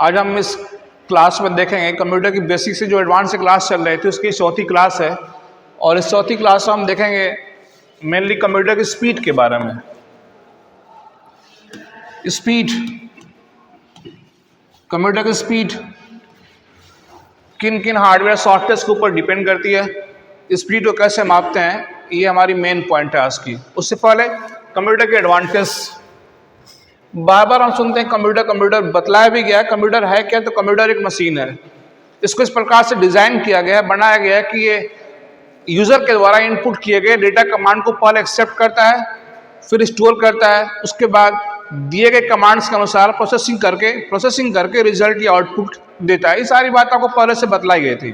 आज हम इस क्लास में देखेंगे कंप्यूटर की बेसिक से जो एडवांस क्लास चल रही थी उसकी चौथी क्लास है। और इस चौथी क्लास में हम देखेंगे मेनली कंप्यूटर की स्पीड के बारे में। स्पीड, कंप्यूटर की स्पीड किन किन हार्डवेयर सॉफ्टवेयर के ऊपर डिपेंड करती है, स्पीड को कैसे मापते हैं, ये हमारी मेन पॉइंट है आज की। उससे पहले कंप्यूटर के एडवांटेज। बार बार हम सुनते हैं कंप्यूटर बतलाया भी गया है। कंप्यूटर है क्या? तो कंप्यूटर एक मशीन है। इसको इस प्रकार से डिजाइन किया गया है, बनाया गया है कि ये यूजर के द्वारा इनपुट किए गए डेटा कमांड को पहले एक्सेप्ट करता है, फिर स्टोर करता है, उसके बाद दिए गए कमांड्स के अनुसार प्रोसेसिंग करके रिजल्ट या आउटपुट देता है। ये सारी बात आपको पहले से बतलाई गई थी।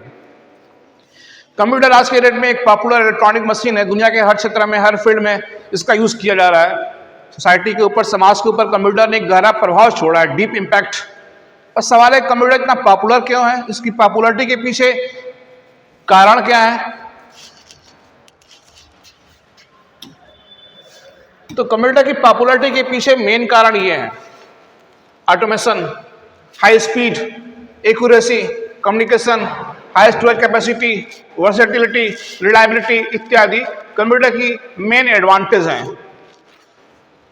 कंप्यूटर आज के डेट में एक पॉपुलर इलेक्ट्रॉनिक मशीन है। दुनिया के हर क्षेत्र में, हर फील्ड में इसका यूज किया जा रहा है। सोसाइटी के ऊपर, समाज के ऊपर कंप्यूटर ने एक गहरा प्रभाव छोड़ा है, डीप इम्पैक्ट। और सवाल है कंप्यूटर इतना पॉपुलर क्यों है? इसकी पॉपुलरिटी के पीछे कारण क्या है? तो कंप्यूटर की पॉपुलरिटी के पीछे मेन कारण ये है: automation, high speed, accuracy, communication, high storage capacity, versatility, reliability इत्यादि कंप्यूटर की मेन एडवांटेज हैं।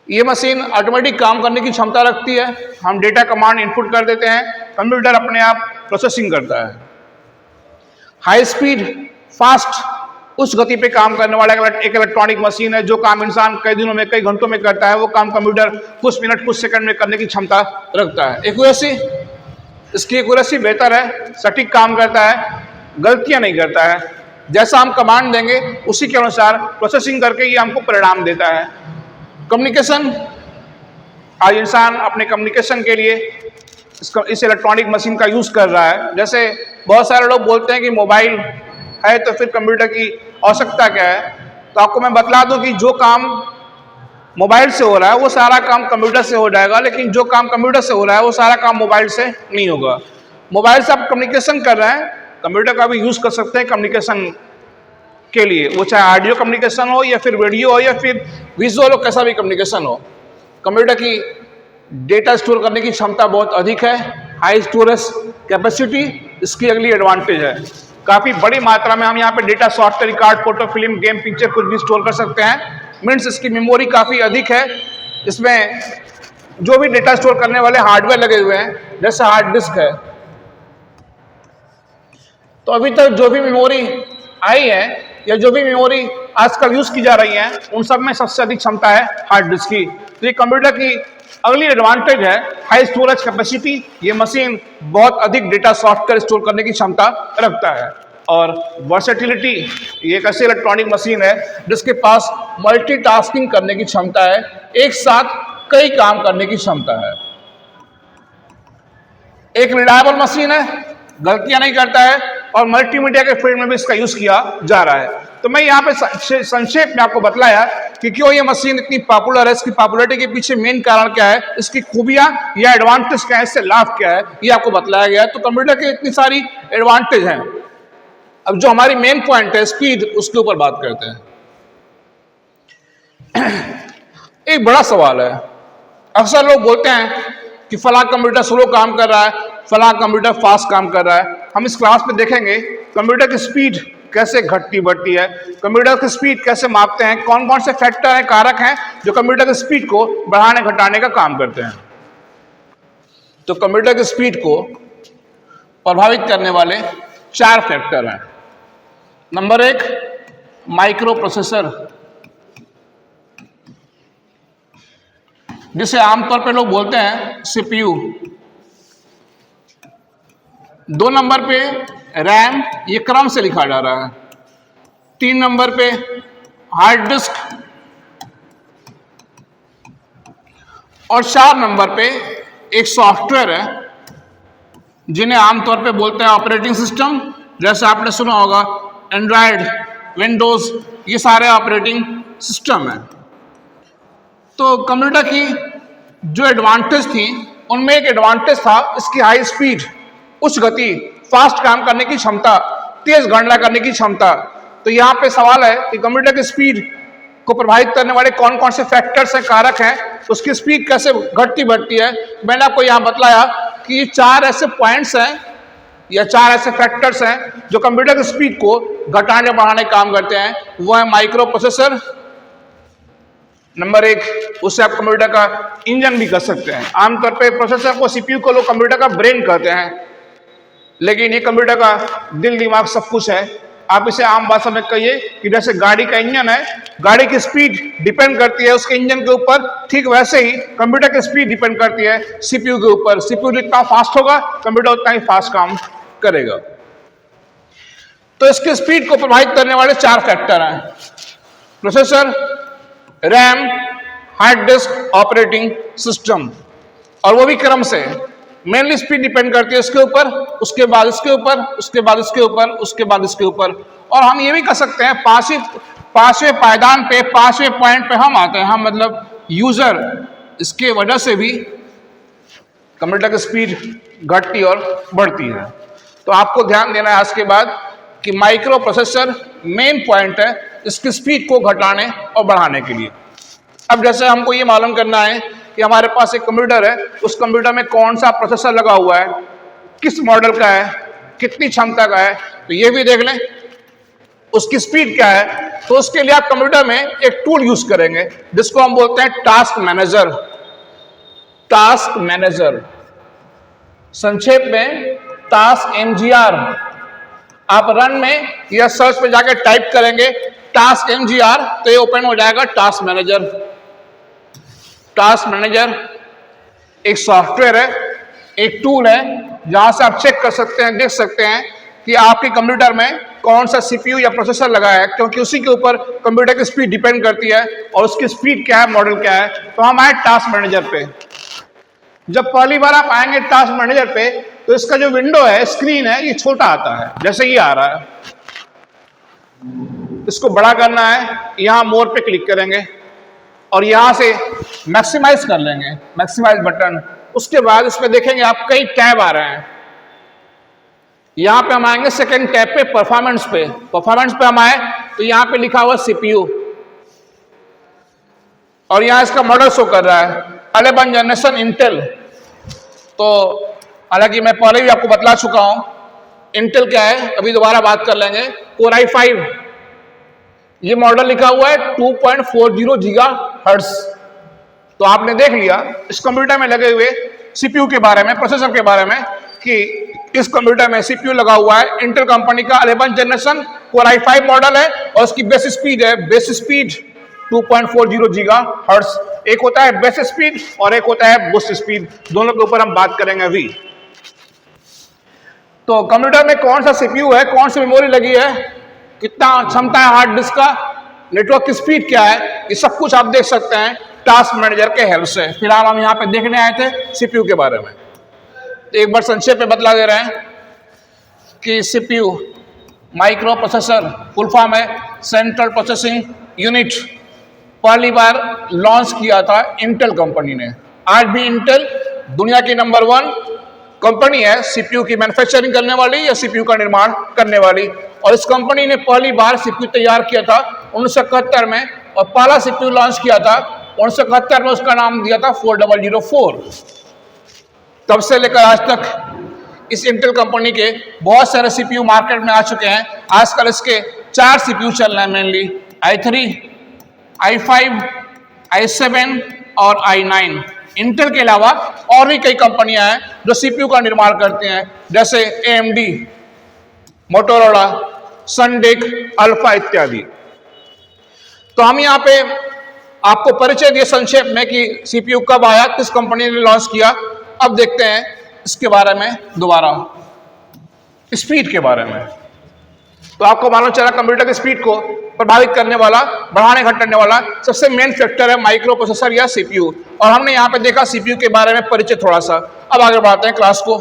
ये मशीन ऑटोमेटिक काम करने की क्षमता रखती है। हम डेटा कमांड इनपुट कर देते हैं, कंप्यूटर अपने आप प्रोसेसिंग करता है। हाई स्पीड, फास्ट, उच्च गति पे काम करने वाला एक इलेक्ट्रॉनिक मशीन है। जो काम इंसान कई दिनों में, कई घंटों में करता है, वो काम कंप्यूटर कुछ मिनट, कुछ सेकंड में करने की क्षमता रखता है। एक्यूरेसी, इसकी एक्यूरेसी बेहतर है, सटीक काम करता है, गलतियां नहीं करता है। जैसा हम कमांड देंगे उसी के अनुसार प्रोसेसिंग करके ये हमको परिणाम देता है। कम्युनिकेशन, आज इंसान अपने कम्युनिकेशन के लिए इस इलेक्ट्रॉनिक मशीन का यूज कर रहा है। जैसे बहुत सारे लोग बोलते हैं कि मोबाइल है तो फिर कंप्यूटर की आवश्यकता क्या है? तो आपको मैं बतला दूं कि जो काम मोबाइल से हो रहा है वो सारा काम कंप्यूटर से हो जाएगा, लेकिन जो काम कंप्यूटर से हो रहा है वो सारा काम मोबाइल से नहीं होगा। मोबाइल से आप कम्युनिकेशन कर रहे हैं, कंप्यूटर का भी यूज कर सकते हैं कम्युनिकेशन के लिए, वो चाहे ऑडियो कम्युनिकेशन हो या फिर वीडियो हो या फिर विजुअल हो, कैसा भी कम्युनिकेशन हो। कंप्यूटर की डेटा स्टोर करने की क्षमता बहुत अधिक है, हाई स्टोरेज कैपेसिटी इसकी अगली एडवांटेज है। काफ़ी बड़ी मात्रा में हम यहाँ पे data, software, record, photo, film, game, picture कुछ भी स्टोर कर सकते हैं। मीन्स इसकी मेमोरी काफ़ी अधिक है। इसमें जो भी डेटा स्टोर करने वाले हार्डवेयर लगे हुए हैं, जैसे हार्ड डिस्क है, तो अभी तक जो भी मेमोरी आई है या जो भी मेमोरी आजकल यूज की जा रही है, उन सब में सबसे अधिक क्षमता है हार्ड डिस्क की। तो ये कंप्यूटर की अगली एडवांटेज है, हाई स्टोरेज कैपेसिटी। ये मशीन बहुत अधिक डेटा, सॉफ्टवेयर स्टोर करने की क्षमता रखता है। और वर्सेटिलिटी, ये एक ऐसी इलेक्ट्रॉनिक मशीन है जिसके पास मल्टीटास्किंग करने की क्षमता है, एक साथ कई काम करने की क्षमता है। एक रिलायबल मशीन है, गलतियां नहीं करता है, और मल्टीमीडिया के फील्ड में भी इसका यूज किया जा रहा है। तो मैं यहाँ पे संक्षेप में आपको बतलाया कि क्यों ये मशीन इतनी पॉपुलर है, इसकी पॉपुलरिटी के पीछे मेन कारण क्या है, इसकी खूबियां या एडवांटेज क्या है, इससे लाभ क्या है, ये आपको बतलाया गया है। तो कंप्यूटर के इतनी सारी एडवांटेज हैं। अब जो हमारी मेन पॉइंट है स्पीड, उसके ऊपर बात करते हैं। एक बड़ा सवाल है, अक्सर लोग बोलते हैं कि फला कंप्यूटर स्लो काम कर रहा है, फला कंप्यूटर फास्ट काम कर रहा है। हम इस क्लास में देखेंगे कंप्यूटर की स्पीड कैसे घटती बढ़ती है, कंप्यूटर की स्पीड कैसे मापते हैं, कौन कौन से फैक्टर हैं, कारक हैं जो कंप्यूटर की स्पीड को बढ़ाने घटाने का काम करते हैं। तो कंप्यूटर की स्पीड को प्रभावित करने वाले 4 फैक्टर हैं। नंबर 1, माइक्रो प्रोसेसर, जिसे आमतौर पर लोग बोलते हैं सीपीयू। 2 नंबर पे रैम, ये क्रम से लिखा जा रहा है। 3 नंबर पे हार्ड डिस्क, और 4 नंबर पे एक सॉफ्टवेयर है जिन्हें आमतौर पे बोलते हैं ऑपरेटिंग सिस्टम। जैसे आपने सुना होगा एंड्रॉयड, विंडोज, ये सारे ऑपरेटिंग सिस्टम है। तो कंप्यूटर की जो एडवांटेज थी उनमें एक एडवांटेज था इसकी हाई स्पीड, उच्च गति, फास्ट काम करने की क्षमता, तेज गणना करने की क्षमता। तो यहाँ पे सवाल है कि कंप्यूटर की स्पीड को प्रभावित करने वाले कौन कौन से फैक्टर्स हैं, कारक हैं, उसकी स्पीड कैसे घटती बढ़ती है। मैंने आपको यहाँ बतलाया कि ये 4 ऐसे पॉइंट्स हैं या 4 ऐसे फैक्टर्स हैं जो कंप्यूटर की स्पीड को घटाने बढ़ाने काम करते हैं। वो है माइक्रो प्रोसेसर नंबर 1, उससे आप कंप्यूटर का इंजन भी कर सकते हैं। आमतौर पे प्रोसेसर को, सीपीयू को लोग कंप्यूटर का ब्रेन कहते हैं, लेकिन ये कंप्यूटर का दिल दिमाग सब कुछ है। आप इसे आम भाषा में कहिए कि जैसे गाड़ी का इंजन है, गाड़ी की स्पीड डिपेंड करती है उसके इंजन के ऊपर, ठीक वैसे ही कंप्यूटर की स्पीड डिपेंड करती है सीपीयू के ऊपर। सीपीयू जितना फास्ट होगा कंप्यूटर उतना ही फास्ट काम करेगा। तो इसकी स्पीड को प्रभावित करने वाले 4 फैक्टर हैं: processor, RAM, hard disk, operating system, और वो भी क्रम से। मेनली स्पीड डिपेंड करती है इसके ऊपर, उसके बाद इसके ऊपर, उसके बाद इसके ऊपर, उसके बाद इसके ऊपर। और हम ये भी कर सकते हैं, पांचवें पायदान पे, 5वें पॉइंट पे हम आते हैं, हम मतलब यूजर, इसके वजह से भी कंप्यूटर की स्पीड घटती और बढ़ती है। तो आपको ध्यान देना है आज के बाद कि माइक्रो प्रोसेसर मेन पॉइंट है इसकी स्पीड को घटाने और बढ़ाने के लिए। अब जैसे हमको ये मालूम करना है कि हमारे पास एक कंप्यूटर है, उस कंप्यूटर में कौन सा प्रोसेसर लगा हुआ है, किस मॉडल का है, कितनी क्षमता का है, तो ये भी देख लें, उसकी स्पीड क्या है। तो उसके लिए आप कंप्यूटर में एक टूल यूज करेंगे जिसको हम बोलते हैं टास्क मैनेजर। टास्क मैनेजर, संक्षेप में टास्क एमजीआर। आप रन में या सर्च पे जाकर टाइप करेंगे टास्क एमजीआर, तो ये ओपन हो जाएगा टास्क मैनेजर। टास्क मैनेजर एक सॉफ्टवेयर है, एक टूल है जहां से आप चेक कर सकते हैं, देख सकते हैं कि आपके कंप्यूटर में कौन सा सीपीयू या प्रोसेसर लगा है, क्योंकि उसी के ऊपर कंप्यूटर की स्पीड डिपेंड करती है और उसकी स्पीड क्या है, मॉडल क्या है। तो हम आए टास्क मैनेजर पे। जब पहली बार आप आएंगे टास्क मैनेजर पे, तो इसका जो विंडो है, स्क्रीन है, ये छोटा आता है, जैसे ये आ रहा है। इसको बड़ा करना है, यहां मोर पे क्लिक करेंगे और यहां से मैक्सिमाइज कर लेंगे, मैक्सिमाइज बटन। उसके बाद इसमें देखेंगे आप कई टैब आ रहे हैं। यहां पे हम आएंगे सेकंड टैब पे, परफॉर्मेंस पे। परफॉर्मेंस पे हम आए तो यहां पे लिखा हुआ सीपीयू, और यहां इसका मॉडल शो कर रहा है 11 जनरेशन इंटेल। तो हालांकि मैं पहले भी आपको बतला चुका हूं इंटेल क्या है, अभी दोबारा बात कर लेंगे। कोर i5, ये मॉडल लिखा हुआ है 2.40 गीगाहर्ट्ज। तो आपने देख लिया इस कंप्यूटर में लगे हुए सीपीयू के बारे में, प्रोसेसर के बारे में, कि इस कंप्यूटर में सीपीयू लगा हुआ है इंटेल कंपनी का 11 जनरेशन कोर i5 मॉडल है, और उसकी बेस स्पीड है, बेस स्पीड 2.40 गीगाहर्ट्ज। एक होता है बेस स्पीड और एक होता है बूस्ट स्पीड, दोनों के ऊपर हम बात करेंगे अभी। तो कंप्यूटर में कौन सा सीपीयू है, कौन सी मेमोरी लगी है, कितना क्षमता है हार्ड डिस्क का, नेटवर्क की स्पीड क्या है, ये सब कुछ आप देख सकते हैं टास्क मैनेजर के हेल्प से। फिलहाल हम यहाँ पे देखने आए थे सीपीयू के बारे में। तो एक बार संक्षेप में बतला दे रहे हैं कि CPU micro processor, full form है सेंट्रल प्रोसेसिंग यूनिट। पहली बार लॉन्च किया था इंटेल कंपनी ने। आज भी इंटेल दुनिया की नंबर 1 कंपनी है सीपीयू की मैन्युफैक्चरिंग करने वाली या सीपीयू का निर्माण करने वाली। और इस कंपनी ने पहली बार सीपीयू तैयार किया था 1971 में, और पहला सीपीयू लॉन्च किया था 1971 में, उसका नाम दिया था 4004। तब से लेकर आज तक इस इंटेल कंपनी के बहुत सारे सीपीयू मार्केट में आ चुके हैं। आजकल इसके 4 सीपीयू चल रहे हैं मेनली, i3, i5, i7 और i9। इंटेल के अलावा और भी कई कंपनियां हैं जो सीपीयू का निर्माण करते हैं, जैसे AMD, मोटोरोला, सनडिक, अल्फा इत्यादि। तो हम यहाँ पे आपको परिचय दिए संक्षेप में कि सीपीयू कब आया, किस कंपनी ने लॉन्च किया। अब देखते हैं इसके बारे में दोबारा, स्पीड के बारे में। तो आपको मालूम चला कंप्यूटर की स्पीड को प्रभावित करने वाला, बढ़ाने घटाने वाला सबसे मेन फैक्टर है माइक्रो प्रोसेसर या सीपीयू। और हमने यहाँ पे देखा सीपीयू के बारे में परिचय थोड़ा सा। अब आगे बढ़ाते हैं क्लास को।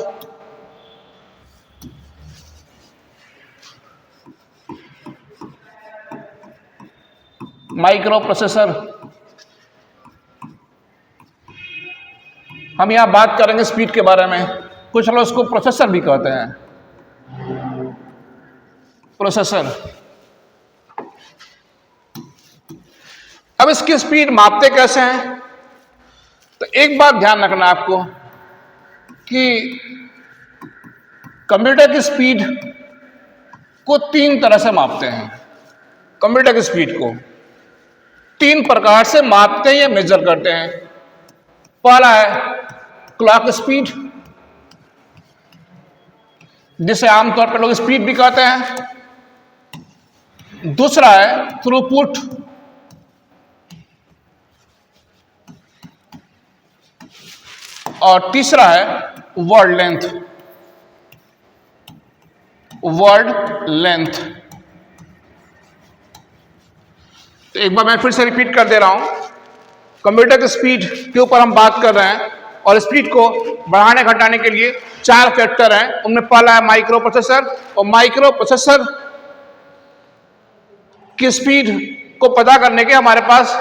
माइक्रो प्रोसेसर, हम यहां बात करेंगे स्पीड के बारे में। कुछ लोग उसको प्रोसेसर भी कहते हैं, प्रोसेसर। अब इसकी स्पीड मापते कैसे हैं, तो एक बात ध्यान रखना आपको कि कंप्यूटर की स्पीड को 3 तरह से मापते हैं। कंप्यूटर की स्पीड को 3 प्रकार से मापते हैं या मेजर करते हैं। पहला है क्लॉक स्पीड, जिसे आमतौर पर लोग स्पीड भी कहते हैं। दूसरा है थ्रूपुट, और तीसरा है वर्ड लेंथ। वर्ड लेंथ, तो एक बार मैं फिर से रिपीट कर दे रहा हूं। कंप्यूटर की स्पीड के ऊपर हम बात कर रहे हैं और स्पीड को बढ़ाने घटाने के लिए 4 फैक्टर हैं। उनमें पहला है माइक्रो प्रोसेसर, और माइक्रो प्रोसेसर की स्पीड को पता करने के हमारे पास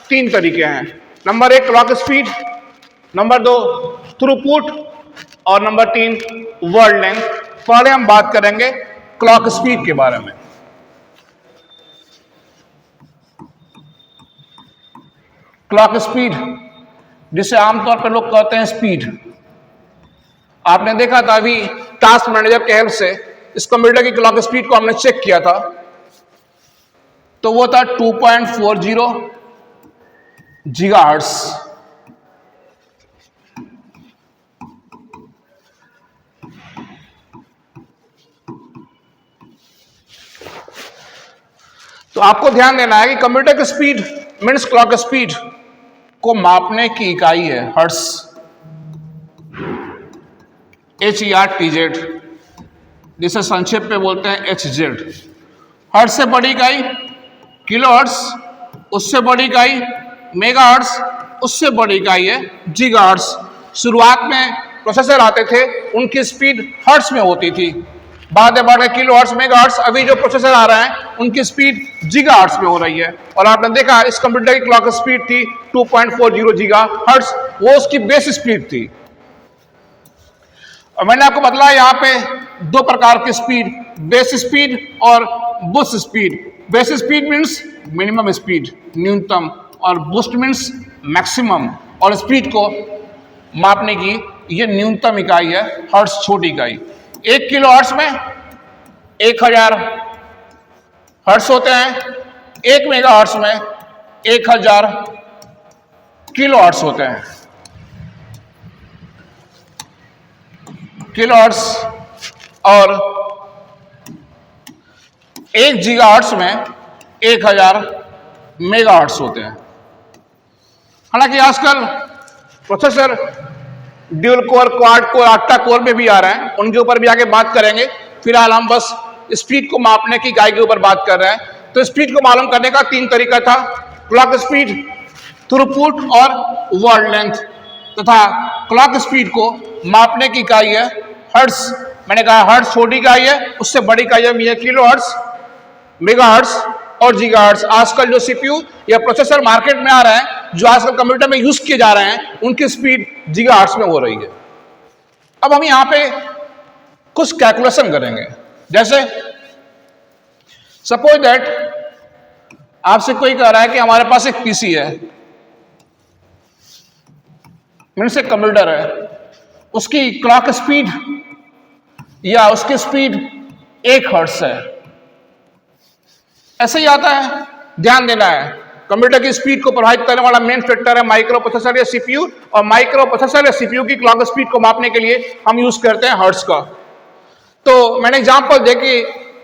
3 तरीके हैं। Number 1 clock speed, number 2 throughput, और नंबर 3 वर्ड लेंथ। पहले हम बात करेंगे क्लॉक स्पीड के बारे में। क्लॉक स्पीड, जिसे आमतौर पर लोग कहते हैं स्पीड, आपने देखा था अभी टास्क मैनेजर के हेल्प से इस कंप्यूटर की क्लॉक स्पीड को हमने चेक किया था, तो वो था 2.40 गीगाहर्ट्ज। तो आपको ध्यान देना है कि कंप्यूटर की स्पीड मीन्स क्लॉक स्पीड को मापने की इकाई है हर्ट्ज, HERTZ, जिसे संक्षेप में बोलते हैं HZ। हर्ट्ज से बड़ी इकाई किलोहर्ट्ज, उससे बड़ी इकाई मेगाहर्ट्ज, उससे बड़ी इकाई है गीगाहर्ट्ज। शुरुआत में प्रोसेसर आते थे उनकी स्पीड हर्ट्ज में होती थी, बाद में बढ़ गए किलोहर्ट्ज, मेगाहर्ट्ज। अभी जो प्रोसेसर आ रहे हैं उनकी स्पीड गीगाहर्ट्ज में हो रही है। और आपने देखा इस कंप्यूटर की क्लॉक स्पीड थी 2.40 गीगाहर्ट्ज, वो उसकी बेस स्पीड थी। और मैंने आपको बतलाया यहाँ पे 2 प्रकार की स्पीड, बेस स्पीड और boost speed. Base speed means minimum speed, न्यूनतम, और बूस्ट मीन्स मैक्सिमम। और स्पीड को मापने की ये न्यूनतम इकाई है हर्ट्ज, छोटी इकाई। 1 किलो हर्ट्ज में 1000 हर्ट्ज होते हैं, 1 मेगा हर्ट्ज में 1000 किलो हर्ट्ज होते हैं। किलो हर्ट्ज और 1 गीगा हर्ट्ज में 1000 मेगा हर्ट्ज होते हैं। हालांकि आजकल processor dual core, quad core, octa core में भी आ रहे हैं, उनके ऊपर भी आगे बात करेंगे। फिलहाल हम बस स्पीड को मापने की इकाई के ऊपर बात कर रहे हैं। तो स्पीड को मालूम करने का 3 तरीका था, क्लॉक स्पीड, थ्रूपुट और वर्ड लेंथ। तथा क्लॉक स्पीड को मापने की इकाई है हर्ट्ज। मैंने कहा हर्ट्ज छोटी इकाई है, उससे बड़ी इकाई है किलो हर्ट्ज, मेगा हर्ट्ज और गीगा हर्ट्ज। आजकल जो सीपीयू या प्रोसेसर मार्केट में आ रहे हैं, जो आजकल कंप्यूटर में यूज किए जा रहे हैं, उनकी स्पीड गीगा हर्ट्ज में हो रही है। अब हम यहां पे कुछ कैलकुलेशन करेंगे। जैसे सपोज दैट आपसे कोई कह रहा है कि हमारे पास एक पीसी है, मीन्स एक कंप्यूटर है, उसकी क्लॉक स्पीड या उसकी स्पीड 1 हर्ट्ज है। ऐसे ही आता है, ध्यान देना है। कंप्यूटर की स्पीड को प्रभावित करने वाला मेन फैक्टर है माइक्रो प्रोसेसर या सीपीयू, और माइक्रो प्रोसेसर या सीपीयू की क्लॉक स्पीड को मापने के लिए हम यूज करते हैं हर्ट्ज का। तो मैंने एग्जांपल देखी,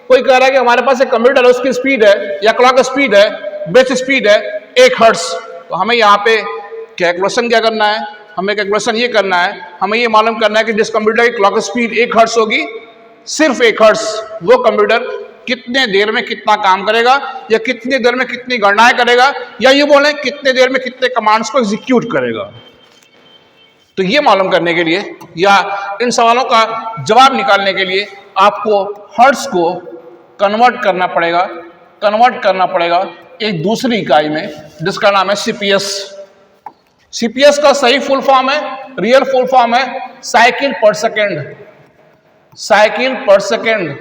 कोई कह रहा है कि हमारे पास एक कंप्यूटर है, उसकी स्पीड है या क्लॉक स्पीड है, बेस स्पीड है 1 हर्ट्ज। तो हमें यहाँ पे कैलकुलेशन क्या करना है? हमें कैलकुलेशन ये करना है, हमें ये मालूम करना है कि जिस कंप्यूटर की क्लॉक स्पीड 1 हर्ट्ज होगी, सिर्फ 1 हर्ट्ज, वो कंप्यूटर कितने देर में कितना काम करेगा, या कितनी देर में कितनी गणनाएं करेगा, या ये बोले कितने देर में कितने कमांड्स को एग्जीक्यूट करेगा। तो ये मालूम करने के लिए या इन सवालों का जवाब निकालने के लिए आपको हर्ट्ज को कन्वर्ट करना पड़ेगा एक दूसरी इकाई में, जिसका नाम है सीपीएस। सीपीएस का सही फुल फॉर्म है, रियल फुल फॉर्म है साइकिल पर सेकेंड। साइकिल पर सेकेंड,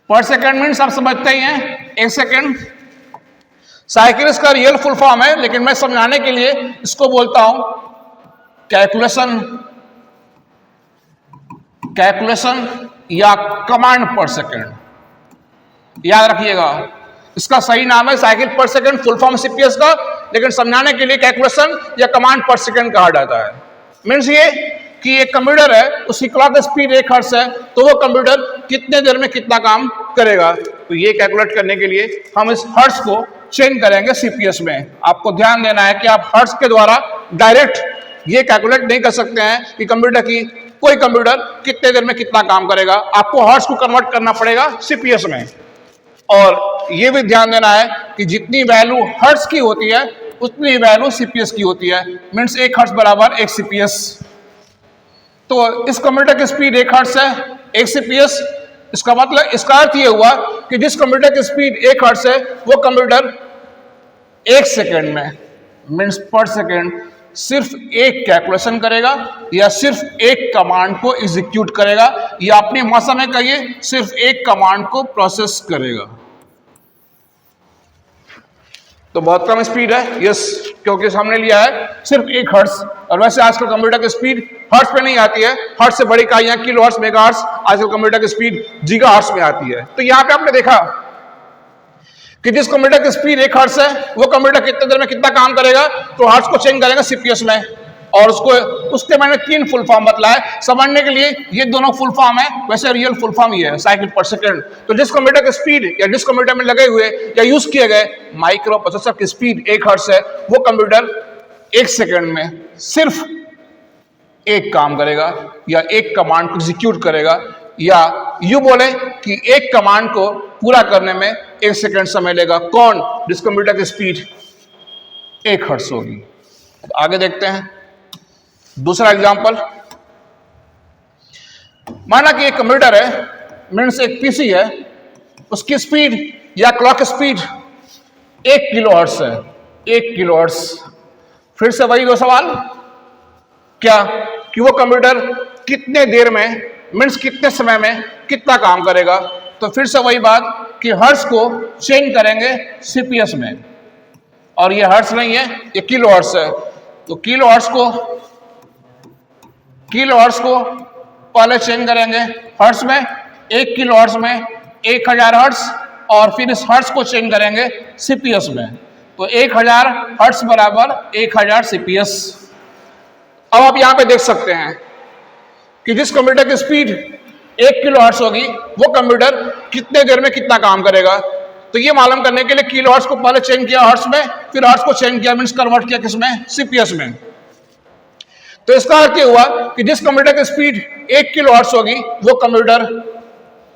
पर सेकेंड मीन्स आप समझते ही हैं 1 सेकेंड। साइकिल इसका रियल फुल फॉर्म है, लेकिन मैं समझाने के लिए इसको बोलता हूं कैलकुलेशन या कमांड पर सेकंड। याद रखिएगा, इसका सही नाम है साइकिल पर सेकंड, फुल फॉर्म सीपीएस का, लेकिन समझाने के लिए कैलकुलेशन या कमांड पर सेकंड कहा जाता है। मीन्स ये कि एक कंप्यूटर है, उसकी क्लॉक स्पीड 1 हर्ट्ज है, तो वो कंप्यूटर कितने देर में कितना काम करेगा। तो ये कैलकुलेट करने के लिए हम इस हर्ट्ज को चेंज करेंगे सीपीएस में। आपको ध्यान देना है कि आप हर्ट्ज के द्वारा डायरेक्ट ये कैलकुलेट नहीं कर सकते हैं कि कंप्यूटर की कोई कंप्यूटर कितने देर में कितना काम करेगा। आपको हर्ट्ज को कन्वर्ट करना पड़ेगा सीपीएस में। और ये भी ध्यान देना है कि जितनी वैल्यू हर्ट्ज की होती है उतनी वैल्यू सीपीएस की होती है। मीन्स 1 हर्ट्ज बराबर 1 सीपीएस। तो इस कंप्यूटर की स्पीड 1 हर्ट्ज है, 1 सीपीएस। इसका मतलब, इसका अर्थ ये हुआ कि जिस कंप्यूटर की स्पीड 1 हर्ट्ज है वो कंप्यूटर 1 सेकेंड में, मीन्स पर सेकेंड, सिर्फ एक कैलकुलेशन करेगा या सिर्फ एक कमांड को एग्जीक्यूट करेगा, या अपनी भाषा में कहिए सिर्फ एक कमांड को प्रोसेस करेगा। तो बहुत कम स्पीड है, यस, क्योंकि हमने लिया है सिर्फ 1 हर्ट्ज। और वैसे आजकल कंप्यूटर की स्पीड हर्ट्ज पे नहीं आती है, हर्ट्ज से बड़ी इकाइयां किलो हर्ट्ज, मेगा हर्ट्ज, आजकल कंप्यूटर की स्पीड गीगा हर्ट्ज में आती है। तो यहां पे आपने देखा कि जिस कंप्यूटर की स्पीड 1 हर्ट्ज है वो कंप्यूटर कितने देर में कितना काम करेगा, तो हर्ट्ज को चेंज करेंगे सीपीएस में। और उसके मैंने 3 फुल फॉर्म बतलाए समझने के लिए। ये दोनों फुल फॉर्म है, वैसे रियल फुल फॉर्म ये है साइकिल पर सेकंड। तो जिस कंप्यूटर की स्पीड या जिस कंप्यूटर में लगे हुए या यूज किए गए माइक्रो प्रोसेसर की स्पीड 1 हर्ट्ज है, वो कंप्यूटर 1 सेकंड में सिर्फ एक काम करेगा या एक कमांड को एग्जीक्यूट करेगा, या यू बोले कि एक कमांड को पूरा करने में 1 सेकंड समय लेगा। कौन? जिस कंप्यूटर की स्पीड 1 हर्ट्ज होगी। तो आगे देखते हैं दूसरा एग्जांपल। माना कि एक कंप्यूटर है, मीन्स एक पीसी है, उसकी स्पीड या क्लॉक स्पीड 1 किलो हर्ट्ज है, 1 किलो हर्ट्ज। फिर से वही 2 सवाल, क्या कि वो कंप्यूटर कितने देर में, मीन्स कितने समय में कितना काम करेगा। तो फिर से वही बात कि हर्ट्ज को चेंज करेंगे सीपीएस में, और ये हर्ट्ज नहीं है, ये किलो हर्ट्ज है। तो किलो हर्ट्ज को पहले चेंज करेंगे हर्ट्ज में, 1 किलो हर्ट्ज में 1000 हर्ट्ज, और फिर इस हर्ट्ज को चेंज करेंगे सीपीएस में। तो 1000 हर्ट्ज बराबर 1000 सीपीएस। अब आप यहां पे देख सकते हैं कि जिस कंप्यूटर की स्पीड 1 किलो हर्ट्ज होगी वो कंप्यूटर कितने देर में कितना काम करेगा। तो ये मालूम करने के लिए किलो हर्ट्ज को पहले चेंज किया हर्ट्ज में, फिर हर्ट्ज को चेंज किया, मीन्स कन्वर्ट किया किसमें, सीपीएस में। तो इसका अर्थ ये हुआ कि जिस कंप्यूटर की स्पीड 1 किलो हर्ट्ज होगी वो कंप्यूटर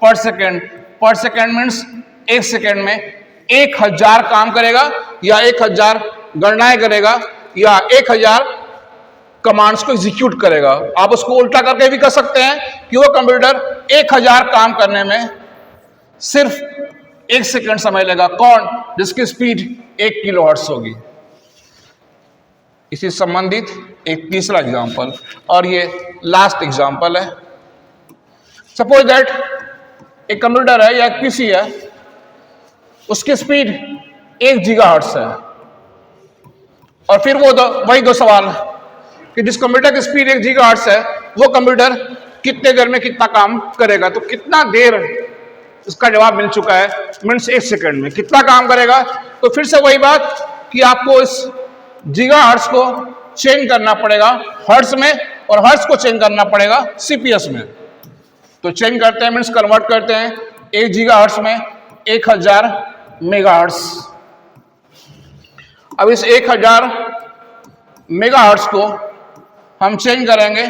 पर सेकेंड मीन्स 1 सेकेंड में 1000 काम करेगा, या 1000 गणनाएं करेगा, या 1000 कमांड्स को एग्जीक्यूट करेगा। आप उसको उल्टा करके भी कर सकते हैं कि वो कंप्यूटर 1000 काम करने में सिर्फ 1 सेकेंड समय लेगा। कौन? जिसकी स्पीड 1 किलो हर्ट्ज होगी। इसी संबंधित एक तीसरा एग्जांपल, और ये लास्ट एग्जांपल है। सपोज दैट एक कंप्यूटर है या एक पीसी है, उसकी स्पीड 1 गीगाहर्ट्ज है। और फिर वो वही 2 सवाल कि जिस कंप्यूटर की स्पीड 1 गीगाहर्ट्ज है वो कंप्यूटर कितने देर में कितना काम करेगा। तो कितना देर, इसका जवाब मिल चुका है, मीन्स 1 सेकंड में कितना काम करेगा। तो फिर से वही बात कि आपको इस गीगाहर्ट्ज को चेंज करना पड़ेगा हर्ट्ज में, और हर्ट्ज को चेंज करना पड़ेगा सीपीएस में। तो चेंज करते हैं, मीन्स कन्वर्ट करते हैं 1 गीगाहर्ट्ज में 1000 मेगाहर्ट्ज। अब इस 1000 मेगाहर्ट्ज को हम चेंज करेंगे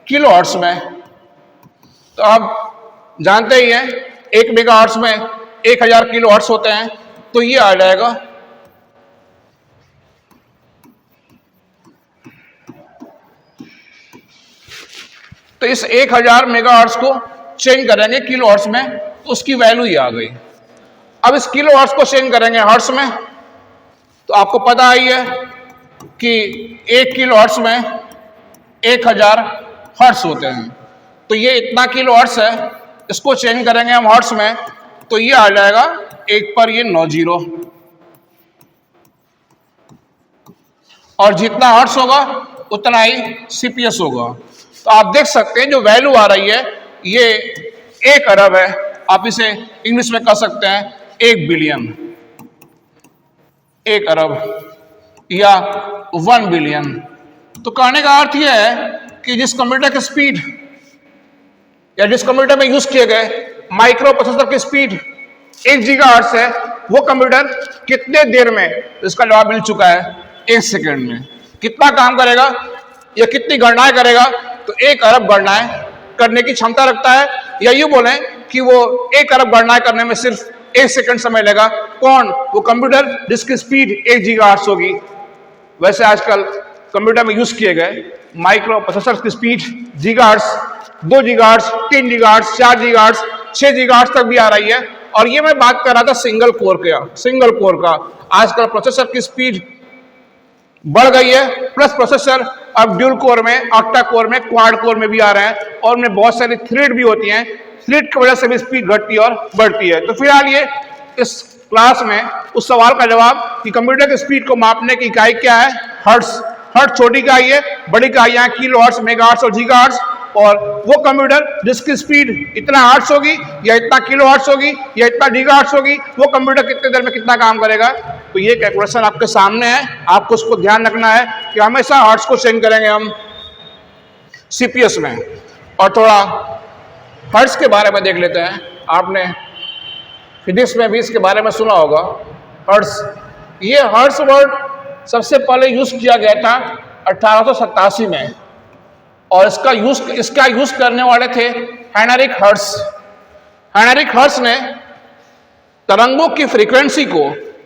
किलो हर्ट्ज में। तो आप जानते ही हैं 1 मेगाहर्ट्ज में 1000 किलो हर्ट्ज होते हैं, तो ये आ जाएगा तो इस 1000 मेगाहर्ट्ज को चेंज करेंगे किलो हर्ट्ज में, तो उसकी वैल्यू ही आ गई। अब इस किलो हर्ट्ज को चेंज करेंगे हर्ट्ज में, तो आपको पता ही है कि 1 किलो हर्ट्ज में 1000 हर्ट्ज होते हैं। तो ये इतना किलो हर्ट्ज है, इसको चेंज करेंगे हम हर्ट्ज में, तो ये आ जाएगा 1 पर ये 9 जीरो, और जितना हर्ट्ज होगा उतना ही सीपीएस होगा। तो आप देख सकते हैं जो वैल्यू आ रही है ये 1 अरब है, आप इसे इंग्लिश में कह सकते हैं 1 बिलियन, 1 अरब या 1 बिलियन। तो कहने का अर्थ यह है कि जिस कंप्यूटर की स्पीड या जिस कंप्यूटर में यूज किए गए माइक्रो प्रोसेसर की स्पीड 1 गीगाहर्ट्ज है, वो कंप्यूटर कितने देर में, इसका जवाब मिल चुका है 1 सेकंड में। कितना काम करेगा या कितनी गणनाएं करेगा, तो 1 अरब गणनाएं करने की क्षमता रखता है, या यूं बोलें कि वो 1 अरब गणनाएं करने में सिर्फ 1 सेकंड समय लेगा। कौन? वो कंप्यूटर जिसकी स्पीड 1 गीगाहर्ट्ज होगी। वैसे आजकल कंप्यूटर में यूज किए गए माइक्रो प्रोसेसर की speed gigahertz, 2 gigahertz, 3 gigahertz, 4 gigahertz, 6 gigahertz तक भी आ रही है। और ये मैं बात कर रहा था सिंगल कोर का। आजकल प्रोसेसर की स्पीड बढ़ गई है, प्लस प्रोसेसर अब ड्यूल कोर में, ऑक्टा कोर में, क्वाड कोर में भी आ रहे हैं, और उनमें बहुत सारी थ्रेड भी होती हैं। थ्रेड की वजह से भी स्पीड घटती है और बढ़ती है। तो फिलहाल ये इस क्लास में उस सवाल का जवाब कि कंप्यूटर की स्पीड को मापने की इकाई क्या है, हर्ट्ज। हर्ट्ज छोटी इकाई है, बड़ी इकाइयां किलोहर्ट्ज, मेगाहर्ट्ज और गीगाहर्ट्ज। और वो कंप्यूटर जिसकी स्पीड इतना हर्ट्ज होगी या इतना किलोहर्ट्ज होगी या इतना गीगाहर्ट्ज होगी, वो कंप्यूटर कितने देर में कितना काम करेगा। तो ये कैलकुलेशन आपके सामने है, आपको उसको ध्यान रखना है कि हमेशा हर्ट्ज को चेंज करेंगे हम सीपीएस में। और थोड़ा हर्ट्ज के बारे में देख लेते हैं। आपने फिजिक्स में भी इसके बारे में सुना होगा, हर्ट्ज। ये हर्ट्ज वर्ड सबसे पहले यूज किया गया था 1887 में, और इसका यूज करने वाले थे हेनरिक हर्ट्ज। हेनरिक हर्ट्ज ने तरंगों की फ्रीक्वेंसी को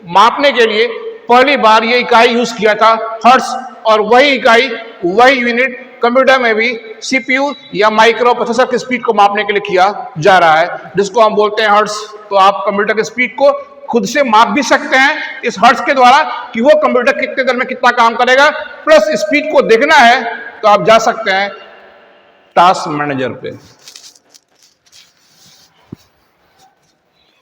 मापने के लिए पहली बार ये इकाई यूज किया था, हर्ट्ज। और वही इकाई, वही यूनिट कंप्यूटर में भी सीपीयू या माइक्रो प्रोसेसर की स्पीड को मापने के लिए किया जा रहा है, जिसको हम बोलते हैं हर्ट्ज। तो आप कंप्यूटर की स्पीड को खुद से माप भी सकते हैं इस हर्ट्ज के द्वारा कि वो कंप्यूटर कितने देर में कितना काम करेगा। प्लस स्पीड को देखना है तो आप जा सकते हैं टास्क मैनेजर पे।